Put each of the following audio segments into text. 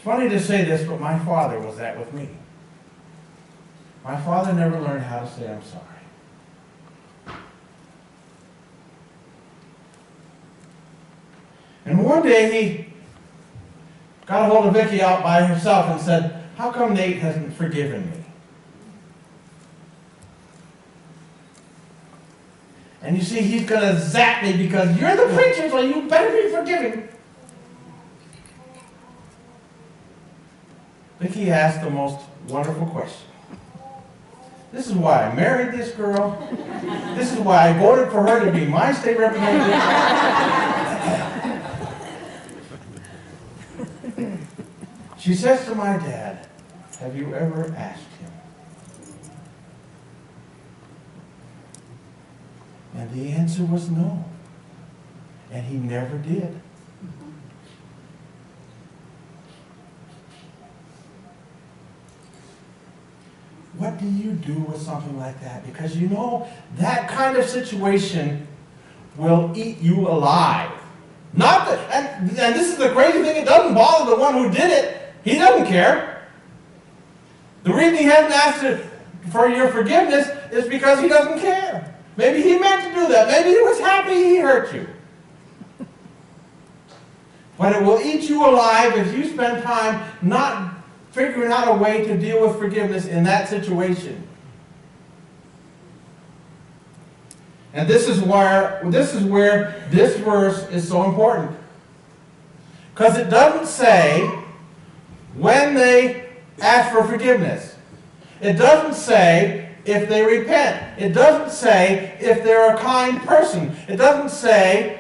funny to say this, but my father was that with me. My father never learned how to say I'm sorry. And one day he got a hold of Vicky out by herself and said, "How come Nate hasn't forgiven me?" And you see, he's going to zap me because you're the preacher, so you better be forgiving. Vicky asked the most wonderful question. This is why I married this girl. This is why I voted for her to be my state representative. She says to my dad, "Have you ever asked him?" And the answer was no. And he never did. What do you do with something like that? Because you know that kind of situation will eat you alive. Not that, and this is the crazy thing, it doesn't bother the one who did it. He doesn't care. The reason he hasn't asked for your forgiveness is because he doesn't care. Maybe he meant to do that. Maybe he was happy he hurt you. But it will eat you alive if you spend time not figuring out a way to deal with forgiveness in that situation. And this is where this verse is so important. Because it doesn't say when they ask for forgiveness. It doesn't say if they repent. It doesn't say if they're a kind person. It doesn't say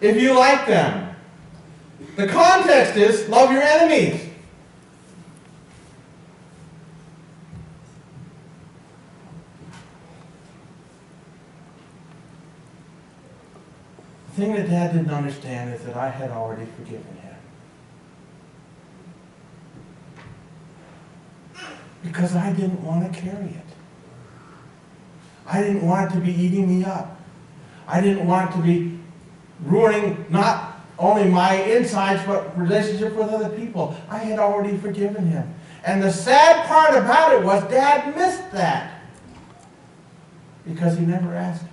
if you like them. The context is love your enemies. The thing that Dad didn't understand is that I had already forgiven him. Because I didn't want to carry it. I didn't want it to be eating me up. I didn't want it to be ruining not only my insides, but relationship with other people. I had already forgiven him. And the sad part about it was Dad missed that. Because he never asked me.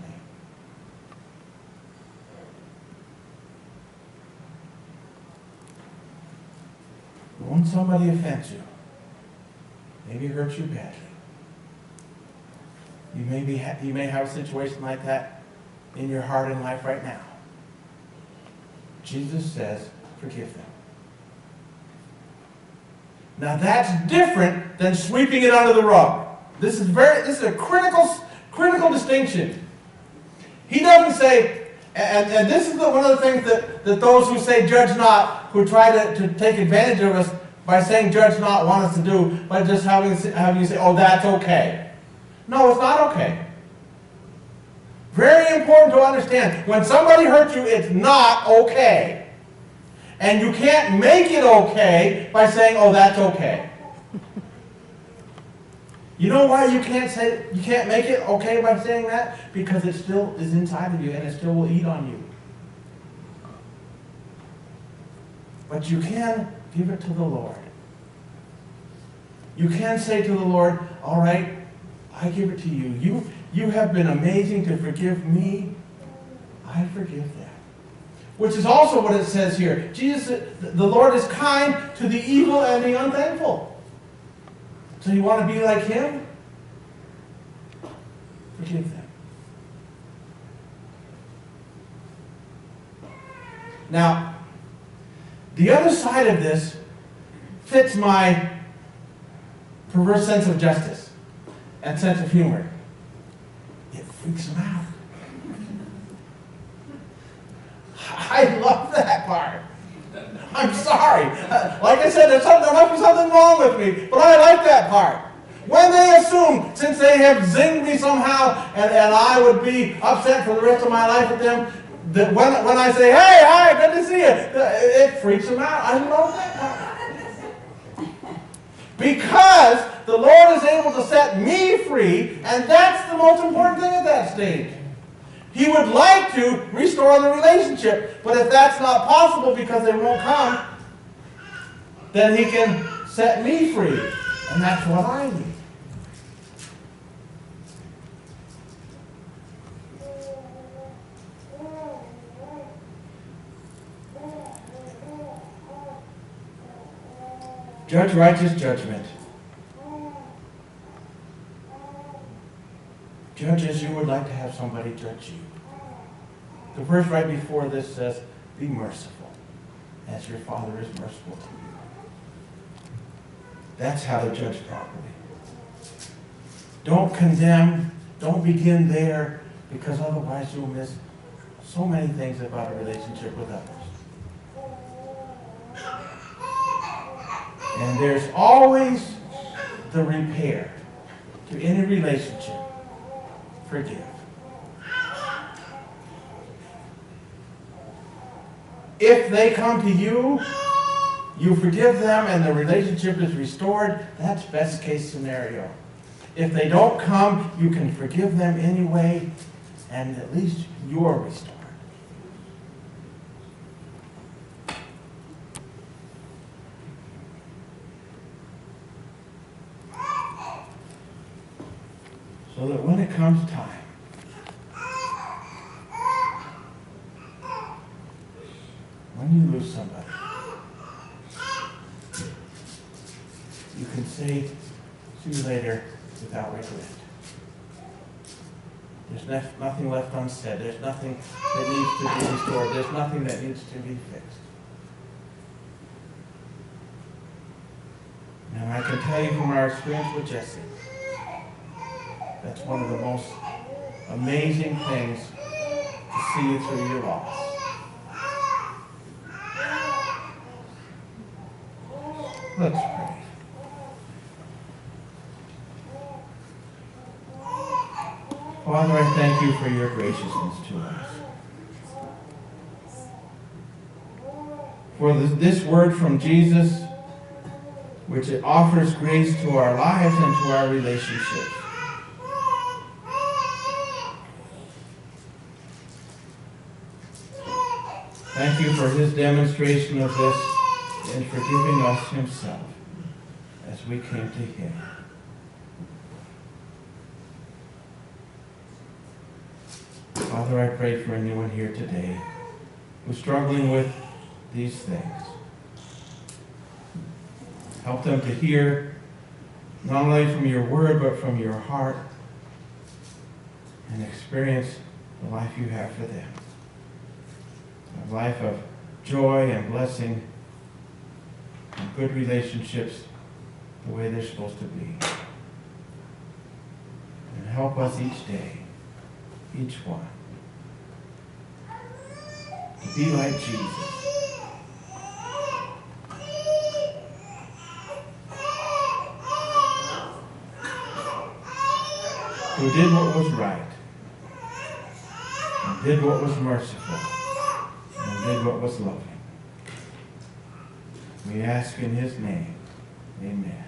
When somebody offends you, maybe hurts you badly, you may have a situation like that in your heart and life right now. Jesus says, forgive them. Now that's different than sweeping it under the rug. This is a critical distinction. He doesn't say, and this is one of the things that those who say judge not, who try to take advantage of us by saying judge not, want us to do, by just having you say, oh, that's okay. No, it's not okay. Very important to understand. When somebody hurts you, it's not okay. And you can't make it okay by saying, oh, that's okay. You know why you can't make it okay by saying that? Because it still is inside of you and it still will eat on you. But you can give it to the Lord. You can say to the Lord, all right, I give it to you. You have been amazing to forgive me. I forgive that. Which is also what it says here. The Lord is kind to the evil and the unthankful. So you want to be like him? Forgive them. Now, the other side of this fits my perverse sense of justice and sense of humor. It freaks them out. I love that part. I'm sorry. Like I said, there must be something wrong with me, but I like that part. When they assume, since they have zinged me somehow, and I would be upset for the rest of my life with them, that when I say, hey, hi, good to see you, it freaks them out. I love that part. Because the Lord is able to set me free, and that's the most important thing at that stage. He would like to restore the relationship, but if that's not possible because they won't come, then he can set me free. And that's what I need. Judge righteous judgment. Judge as you would like to have somebody judge you. The verse right before this says, be merciful, as your Father is merciful to you. That's how to judge properly. Don't condemn. Don't begin there, because otherwise you'll miss so many things about a relationship with others. And there's always the repair to any relationship. Forgive. If they come to you, you forgive them and the relationship is restored. That's best case scenario. If they don't come, you can forgive them anyway, and at least you're restored. So that when it comes time, when you lose somebody, you can say, see you later, without regret. There's nothing left unsaid. There's nothing that needs to be restored. There's nothing that needs to be fixed. And I can tell you from our experience with Jesse, that's one of the most amazing things to see you through your loss. Let's pray. Father, I thank you for your graciousness to us. For this word from Jesus, which it offers grace to our lives and to our relationships. Thank you for his demonstration of this in forgiving us himself as we came to him. Father, I pray for anyone here today who's struggling with these things. Help them to hear not only from your word, but from your heart, and experience the life you have for them. A life of joy and blessing and good relationships the way they're supposed to be. And help us each day, each one, to be like Jesus. Who did what was right, and did what was merciful, and did what was loving. We ask in his name, amen.